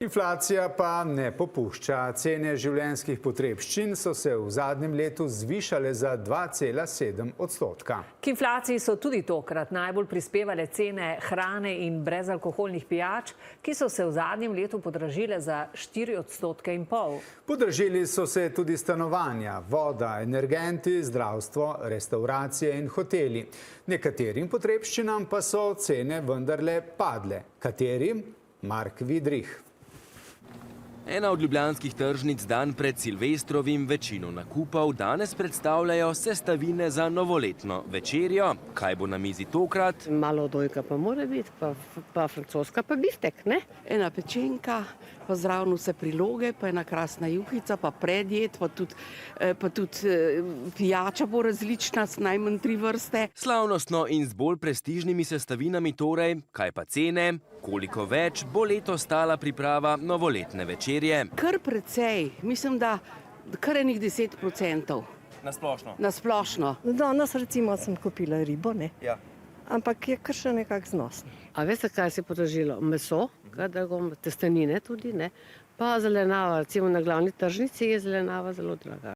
Inflacija pa ne popušča. Cene življenjskih potrebščin so se v zadnjem letu zvišale za 2,7 %. K inflaciji so tudi tokrat najbolj prispevale cene hrane in brezalkoholnih pijač, ki so se v zadnjem letu podražile za 4,5 %. Podražili so se tudi stanovanja, voda, energenti, zdravstvo, restavracije in hoteli. Nekaterim potrebščinam pa so cene vendarle padle. Katerim? Mark Vidrih. Ena od ljubljanskih tržnic dan pred Silvestrovim večino nakupov danes predstavljajo sestavine za novoletno večerjo. Kaj bo na mizi tokrat? Malo dojka pa mora biti, pa francoska pa biftek, ne? Ena pečenka, pa zraven vse priloge, pa ena krasna juhica, pa predjed, pa tudi pijača bo različna, najmanj 3 vrste. Slavnostno in z bolj prestižnimi sestavinami torej, kaj pa cene? Koliko več bo letos stala priprava novoletne večerje? Kar precej, mislim, da kar enih 10%. Na splošno? Na splošno. Danes recimo sem kupila ribo, ne? Ja. Ampak je kar še nekako znosno. A veste, kaj se je podražilo? Meso, testenine tudi, ne? Pa zelenava, recimo na glavni tržnici je zelenava zelo draga.